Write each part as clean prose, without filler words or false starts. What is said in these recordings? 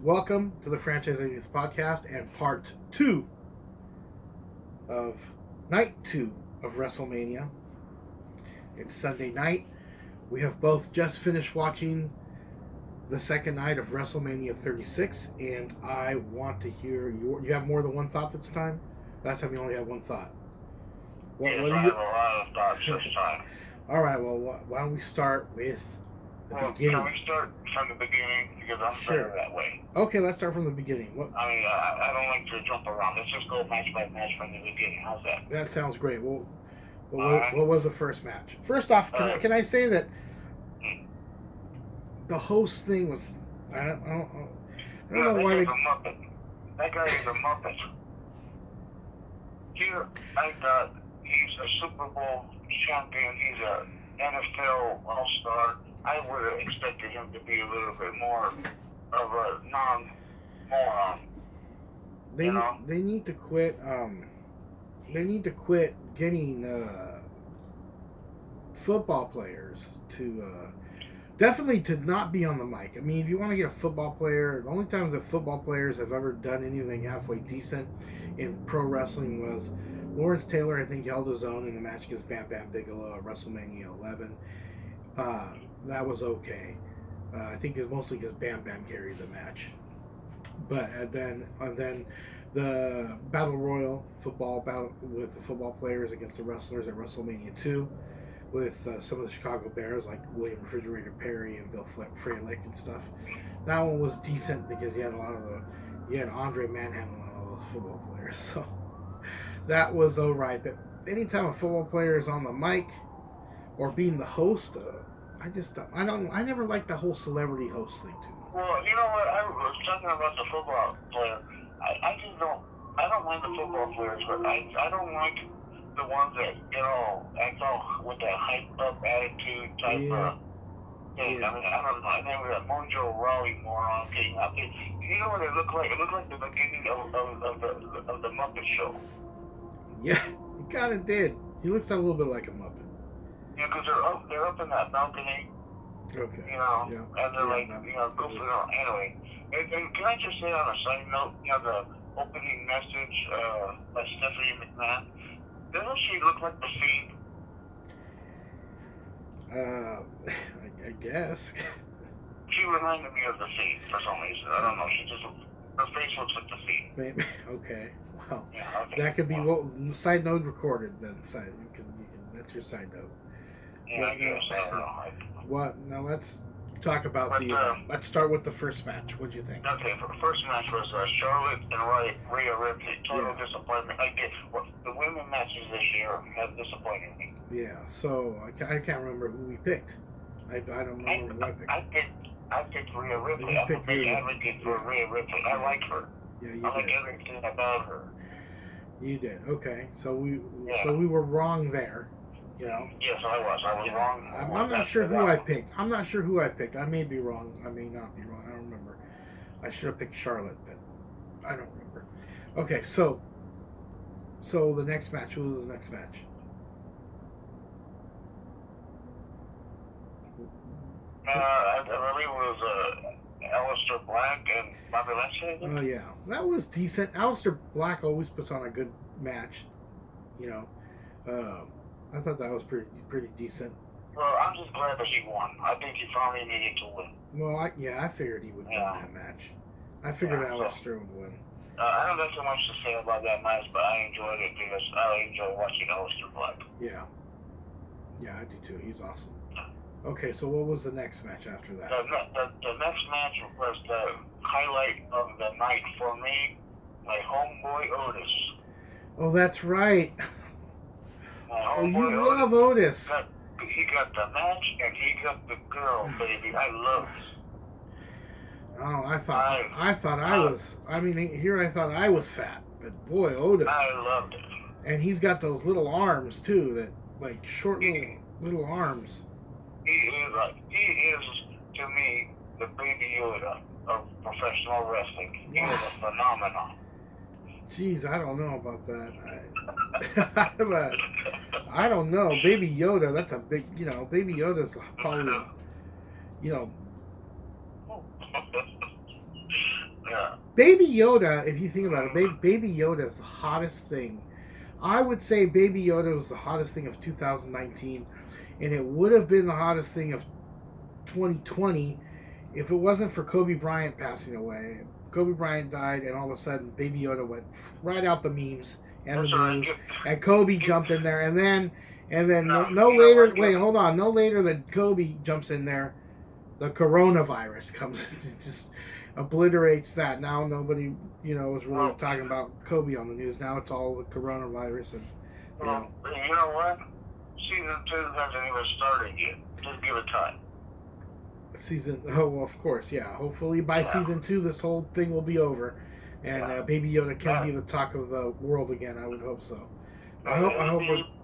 Welcome to the Franchise80s Podcast and part 2 of night 2 of WrestleMania. It's Sunday night. We have both just finished watching the second night of WrestleMania 36, and I want to hear you have more than one thought this time? Last time you only had one thought. Yes, I have a lot of thoughts this time. Alright, well, why don't we start with the beginning? Can we start from the beginning? Because I'm better that way. Okay, let's start from the beginning. I don't like to jump around. Let's just go match by match from the beginning. How's that? That sounds great. Well, what was the first match? First off, can I say that the host thing was... I don't know why they... That guy is a Muppet. Here, I thought he's a Super Bowl champion. He's a NFL All-Star. I would have expected him to be a little bit more of a non-moron. They need to quit. They need to quit getting football players to definitely to not be on the mic. I mean, if you want to get a football player, the only times that football players have ever done anything halfway decent in pro wrestling was Lawrence Taylor. I think held his own in the match against Bam Bam Bigelow at WrestleMania 11. That was okay. I think it's mostly because Bam Bam carried the match. But and then the Battle Royal football battle with the football players against the wrestlers at WrestleMania 2 with some of the Chicago Bears like William Refrigerator Perry and Bill Frelick and stuff. That one was decent because you had Andre Manhattan on all those football players. So that was alright. But anytime a football player is on the mic or being the host, I never liked the whole celebrity host thing too much. Well, you know what? I was talking about the football player. I don't mind the football players, but I don't like the ones that act all with that hyped up attitude type of thing. Yeah. I mean, I don't know. I remember that Mojo Rawley moron came out. You know what it looked like? It looked like the beginning of the Muppet Show. Yeah, he kind of did. He looks a little bit like a Muppet. Yeah, because they're up in that balcony. Okay. And they're goofing around. Anyway, and can I just say on a side note, the opening message by Stephanie McMahon, doesn't she look like the Fiend? I guess. She reminded me of the Fiend for some reason. I don't know. Her face looks like the Fiend. Maybe. Okay. Well, okay. That could be side note recorded then. That's your side note. Yeah, I guess. I don't know. What? Now let's talk about let's start with the first match. What do you think? Okay, the first match was Charlotte and Rhea Ripley. Total disappointment. The women matches this year have disappointed me. Yeah, so I can't remember who we picked. I don't remember who I picked. I picked Rhea Ripley. I'm a big advocate for Rhea Ripley. I like her. Yeah, you I like everything about her. You did. Okay, so we were wrong there. Yes, I was. I was wrong. I'm not sure who I picked. I may be wrong. I may not be wrong. I don't remember. I should have picked Charlotte, but I don't remember. Okay, so the next match. Who was the next match? I believe it was Aleister Black and Bobby Lashley. Oh yeah, that was decent. Aleister Black always puts on a good match. I thought that was pretty decent. Well, I'm just glad that he won. I think he finally needed to win. Well, I figured he would win that match. I figured Aleister would win. I don't got so much to say about that match, but I enjoyed it because I enjoy watching Aleister Black. Yeah. Yeah, I do too. He's awesome. Okay, so what was the next match after that? The next match was the highlight of the night for me, my homeboy Otis. Oh, that's right. You love Otis. He got the match and he got the girl, baby. I love it. Oh, I thought I was. I mean, here I thought I was fat, but boy, Otis. I loved it. And he's got those little arms too, that like short little arms. He is to me the Baby Yoda of professional wrestling. He is a phenomenon. Jeez, I don't know about that. I don't know. Baby Yoda, that's a big, Baby Yoda's probably, Baby Yoda, if you think about it, Baby Yoda is the hottest thing. I would say Baby Yoda was the hottest thing of 2019, and it would have been the hottest thing of 2020 if it wasn't for Kobe Bryant passing away. Kobe Bryant died, and all of a sudden, Baby Yoda went right out the memes and the news, and Kobe jumped in there, and then no later. Wait, hold on. No later than Kobe jumps in there, the coronavirus comes and just obliterates that. Now nobody, is really talking about Kobe on the news. Now it's all the coronavirus, and you know what? Season 2 hasn't even started yet. Just give it time. Of course, yeah. Hopefully by season 2, this whole thing will be over, and Baby Yoda can be the talk of the world again. I would hope so. I hope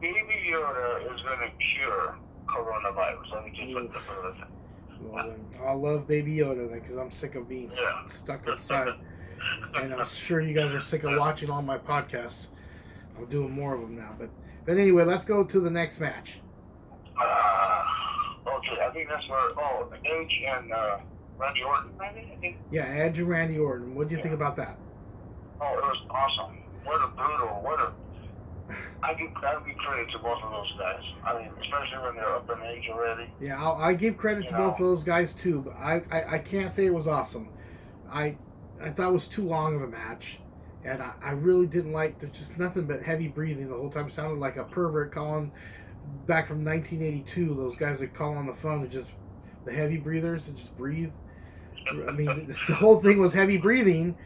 Baby Yoda is going to cure coronavirus. Let me just put this on the thing. Well, then I'll love Baby Yoda then, because I'm sick of being stuck inside, and I'm sure you guys are sick of watching all my podcasts. I'm doing more of them now, but anyway, let's go to the next match. Okay, I think that's where Edge and Randy Orton, maybe. I think. Yeah, Edge and Randy Orton. What do you think about that? Oh, it was awesome. I give credit to both of those guys. I mean, especially when they're up in age already. Yeah, I give credit to both of those guys too, but I can't say it was awesome. I thought it was too long of a match, and I really didn't like. There's just nothing but heavy breathing the whole time. It sounded like a pervert calling back from 1982. Those guys that call on the phone and just the heavy breathers that just breathe. I mean, the whole thing was heavy breathing.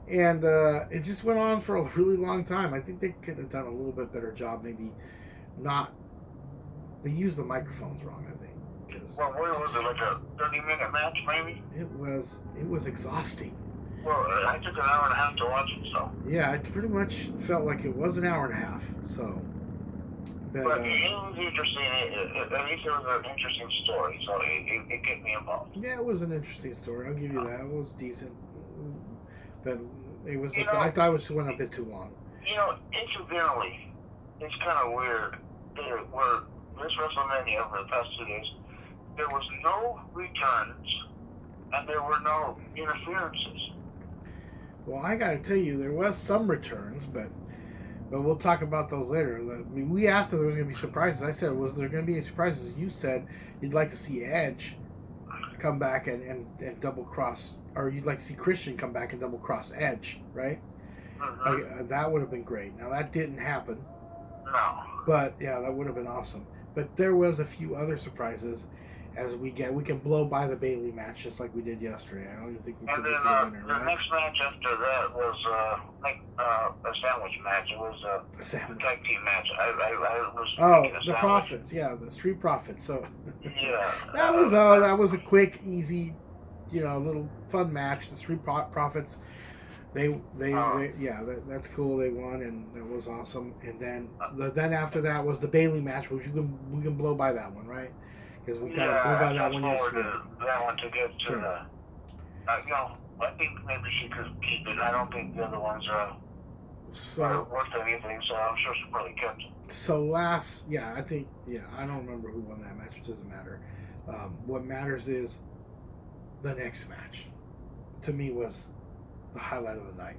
And it just went on for a really long time. I think they could have done a little bit better job. Maybe not. They used the microphones wrong, I think. Well, what was it, like a 30-minute match, maybe? It was exhausting. Well, I took an hour and a half to watch it, so. Yeah, it pretty much felt like it was an hour and a half. So. But it was interesting. At least it was an interesting story, so it kept me involved. Yeah, it was an interesting story. I'll give you that. It was decent. But it was. I thought it went a bit too long. Incidentally, it's kind of weird. Where this WrestleMania over the past 2 days, there was no returns and there were no interferences. Well, I got to tell you, there was some returns, but we'll talk about those later. I mean, we asked if there was going to be surprises. I said, was there going to be any surprises? You said you'd like to see Edge come back and double cross, or you'd like to see Christian come back and double cross Edge, right? Mm-hmm. That would have been great. Now that didn't happen. No. But yeah, that would have been awesome. But there was a few other surprises as we can blow by the Bayley match just like we did yesterday. I don't even think we could get to the winner, right? The next match after that was a sandwich match. It was a tag team match. I was the Profits, the Street Profits. So yeah, that was a quick, easy, little fun match. The Street Profits, that's cool. They won, and that was awesome. And then after that was the Bayley match, which we can blow by that one, right? Because we kind of blew by that one yesterday. That one to get to the. I think maybe she could keep it. I don't think the other ones are worth anything, so I'm sure she probably kept it. So I don't remember who won that match. It doesn't matter. What matters is the next match. To me, was the highlight of the night.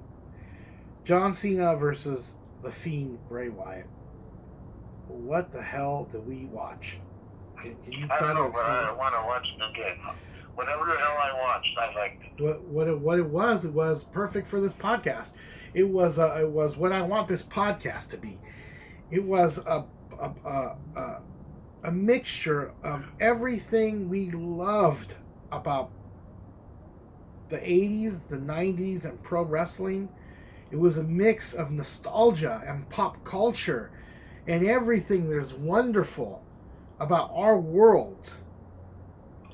John Cena versus The Fiend Bray Wyatt. What the hell did we watch? Can you try I don't know, to explain? but I want to watch it again. Whatever the hell I watched, I liked it. What it was perfect for this podcast. It was what I want this podcast to be. It was a mixture of everything we loved about the 80s, the 90s, and pro wrestling. It was a mix of nostalgia and pop culture and everything that's wonderful about our world.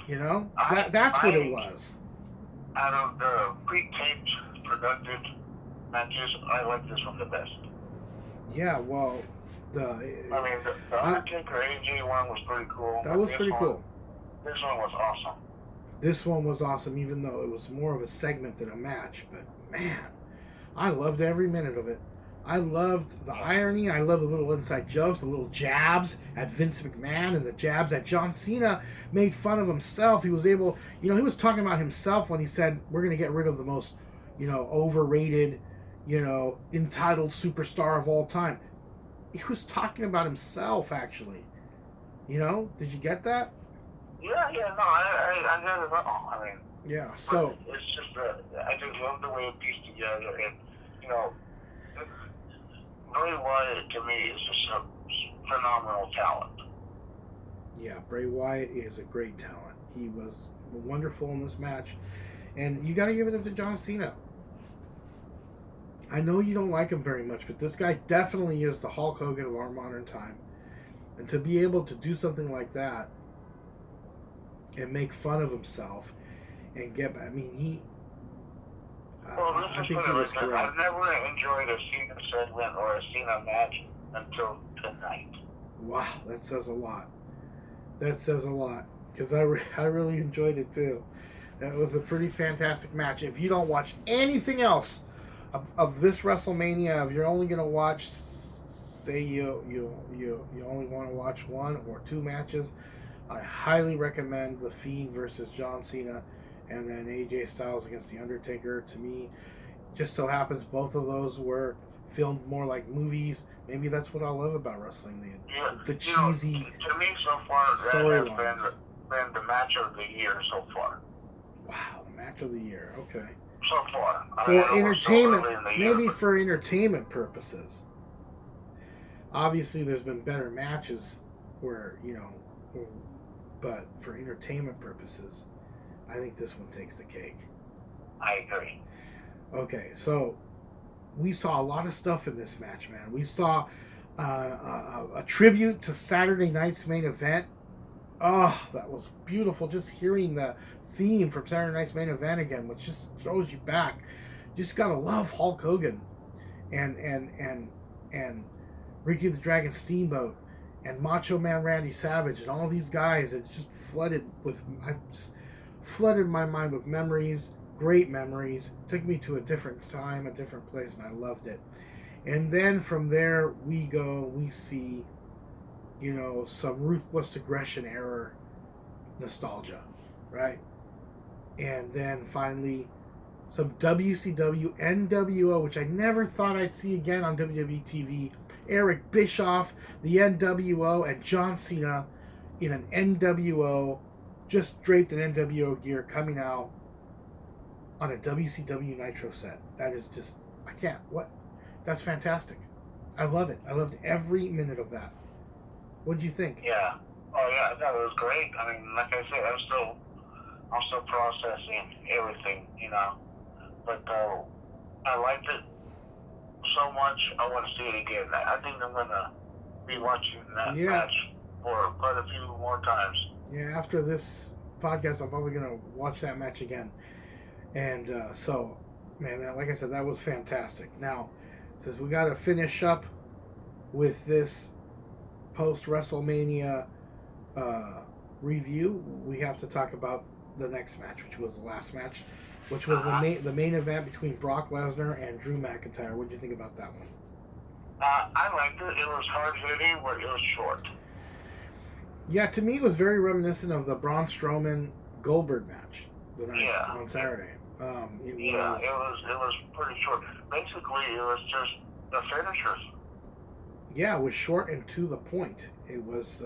That's what it was. Out of the pre-taped, productive matches, I like this one the best. Yeah, well, the Undertaker AJ one was pretty cool. That was pretty cool. This one was awesome. This one was awesome, even though it was more of a segment than a match. But man, I loved every minute of it. I loved the irony. I loved the little inside jokes, the little jabs at Vince McMahon and the jabs that John Cena made fun of himself. He was able, he was talking about himself when he said, we're going to get rid of the most overrated, entitled superstar of all time. He was talking about himself, actually. Did you get that? Yeah, no, I got it all. I mean, yeah. So it's just I just love the way it pieced together, and Bray Wyatt to me is just a phenomenal talent. Yeah, Bray Wyatt is a great talent. He was wonderful in this match, and you got to give it up to John Cena. I know you don't like him very much, but this guy definitely is the Hulk Hogan of our modern time. And to be able to do something like that and make fun of himself and get, I think he was correct. I've never enjoyed a Cena segment or a Cena match until tonight. Wow, that says a lot. Because I really enjoyed it too. That was a pretty fantastic match. If you don't watch anything else of this WrestleMania, if you're only going to watch, say you only want to watch one or two matches, I highly recommend The Fiend versus John Cena, and then AJ Styles against The Undertaker. To me, just so happens both of those were filmed more like movies. Maybe that's what I love about wrestling, the cheesy to me so far, storylines. That has been the match of the year so far. Wow, the match of the year. Okay. So far. For entertainment, maybe for entertainment purposes. Obviously, there's been better matches where, but for entertainment purposes, I think this one takes the cake. I agree. Okay, so we saw a lot of stuff in this match, man. We saw a tribute to Saturday night's main event. Oh, that was beautiful. Just hearing the theme from Saturday night's main event again, which just throws you back. You just gotta love Hulk Hogan and Ricky the Dragon Steamboat and Macho Man Randy Savage and all these guys. It just flooded my mind with memories, great memories. Took me to a different time, a different place, and I loved it. And then from there we see, some Ruthless Aggression era nostalgia, right? And then finally some WCW NWO, which I never thought I'd see again on WWE TV. Eric Bischoff, the NWO, and John Cena in an NWO, just draped in NWO gear, coming out on a WCW Nitro set. That is just, that's fantastic. I love it. I loved every minute of that. What did you think? Yeah. Oh yeah, that was great. I mean, like I said, I'm still processing everything, But I liked it so much. I want to see it again. I think I'm gonna be watching that match for quite a few more times. Yeah, after this podcast, I'm probably gonna watch that match again. And so, man, like I said, that was fantastic. Now, since we got to finish up with this post-WrestleMania review, we have to talk about the next match, which was the last match, which was the main event between Brock Lesnar and Drew McIntyre. What did you think about that one? I liked it. It was hard-hitting, but it was short. Yeah, to me, it was very reminiscent of the Braun Strowman Goldberg match the night on Saturday. It was pretty short. Basically, it was just the finishers. Yeah, it was short and to the point. It was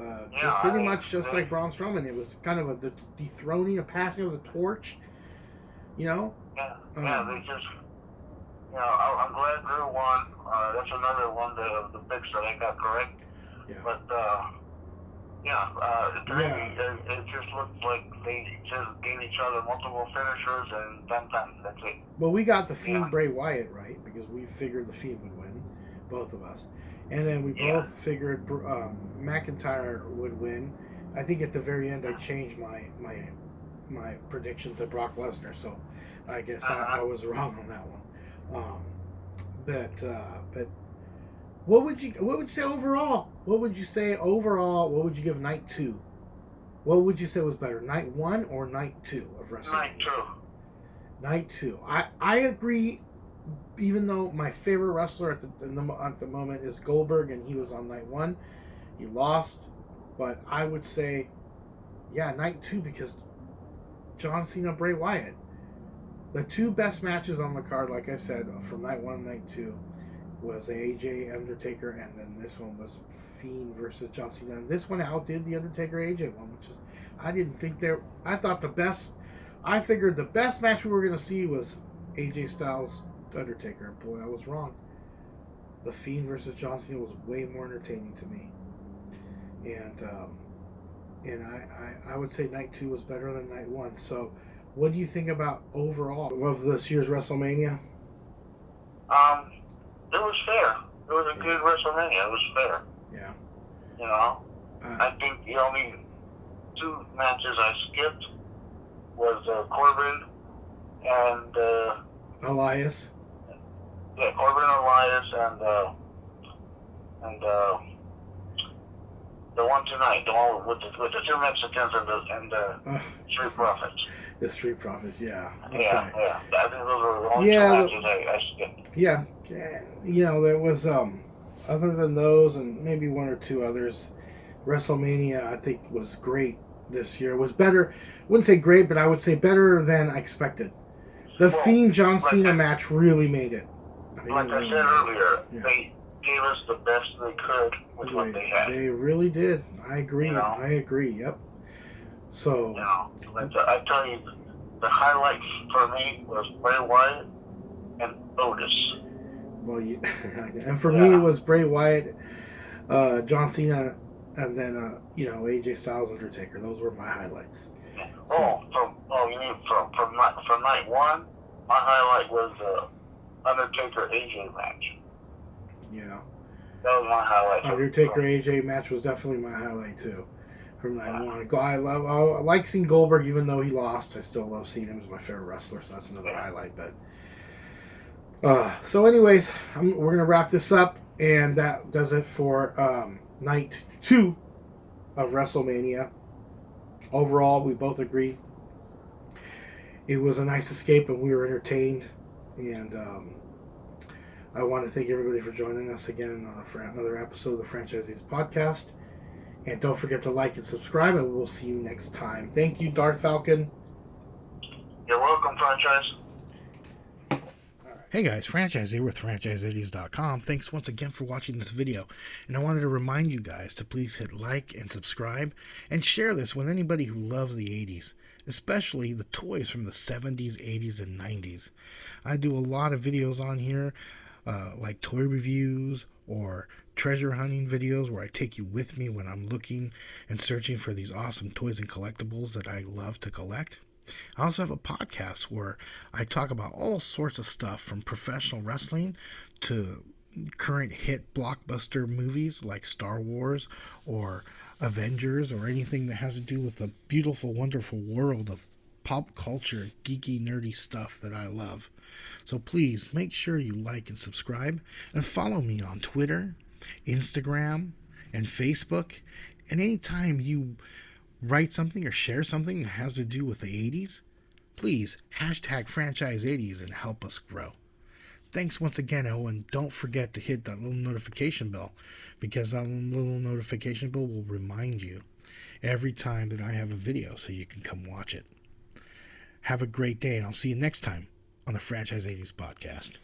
pretty much like Braun Strowman. It was kind of a dethroning, a passing of the torch. Yeah, they just. I'm glad Drew won. That's another one of the picks that I got correct. Yeah. But it just looked like they just gave each other multiple finishers and done. That's it. Well, we got the Fiend Bray Wyatt right because we figured the Fiend would win, both of us, and then we both figured McIntyre would win. I think at the very end I changed my prediction to Brock Lesnar, so I guess I was wrong on that one. But what would you say overall? What would you say overall? What would you give night 2? What would you say was better, night 1 or night 2 of WrestleMania? Night 2. Night 2. I agree. Even though my favorite wrestler at the moment is Goldberg, and he was on night 1, he lost. But I would say, night 2 because John Cena, Bray Wyatt. The two best matches on the card, like I said, from night 1 and night 2, was AJ Undertaker, and then this one was Fiend versus John Cena. And this one outdid the Undertaker AJ one, which is, I didn't think there. I thought I figured the best match we were going to see was AJ Styles Undertaker. Boy, I was wrong. The Fiend versus John Cena was way more entertaining to me, and I would say night 2 was better than night 1. So, what do you think about overall of this year's WrestleMania? It was fair. It was a good WrestleMania. It was fair. Yeah. You know, I think the only 2 matches I skipped was Corbin and Elias. Yeah, Corbin Elias and the one tonight, the one with the 2 Mexicans and the Street Profits. The Street Profits, yeah. Okay. Yeah. I think those were the only 2 matches I skipped. Yeah, you know, there was other than those and maybe 1 or 2 others, WrestleMania I think was great this year. It was better. I wouldn't say great, but I would say better than I expected. The Fiend John Cena match really made it. Like I said earlier, they gave us the best they could with what they had. They really did. I agree. You know? I agree. Yep. So. You know, I tell you, the highlight for me was Bray Wyatt and Otis. Well, and for me it was Bray Wyatt, John Cena, and then AJ Styles Undertaker. Those were my highlights. So, you mean from night 1? My highlight was Undertaker AJ match. Yeah. That was my highlight. Undertaker AJ match was definitely my highlight too. From night 1. I like seeing Goldberg even though he lost. I still love seeing him as my favorite wrestler, so that's another highlight. But so anyways, we're gonna wrap this up, and that does it for night 2 of WrestleMania. Overall, we both agree it was a nice escape, and we were entertained. And I want to thank everybody for joining us again on another episode of the Franchise80s Podcast. And don't forget to like and subscribe, and we'll see you next time. Thank you, Darth Falcon. You're welcome, Franchise. Hey guys, Franchise here with Franchise80s.com. Thanks once again for watching this video. And I wanted to remind you guys to please hit like and subscribe and share this with anybody who loves the 80s, especially the toys from the 70s, 80s, and 90s. I do a lot of videos on here, like toy reviews or treasure hunting videos where I take you with me when I'm looking and searching for these awesome toys and collectibles that I love to collect. I also have a podcast where I talk about all sorts of stuff from professional wrestling to current hit blockbuster movies like Star Wars or Avengers or anything that has to do with the beautiful, wonderful world of pop culture, geeky, nerdy stuff that I love. So please make sure you like and subscribe and follow me on Twitter, Instagram, and Facebook. And anytime you write something or share something that has to do with the 80s, please hashtag Franchise80s and help us grow. Thanks once again, and don't forget to hit that little notification bell, because that little notification bell will remind you every time that I have a video so you can come watch it. Have a great day, and I'll see you next time on the Franchise80s Podcast.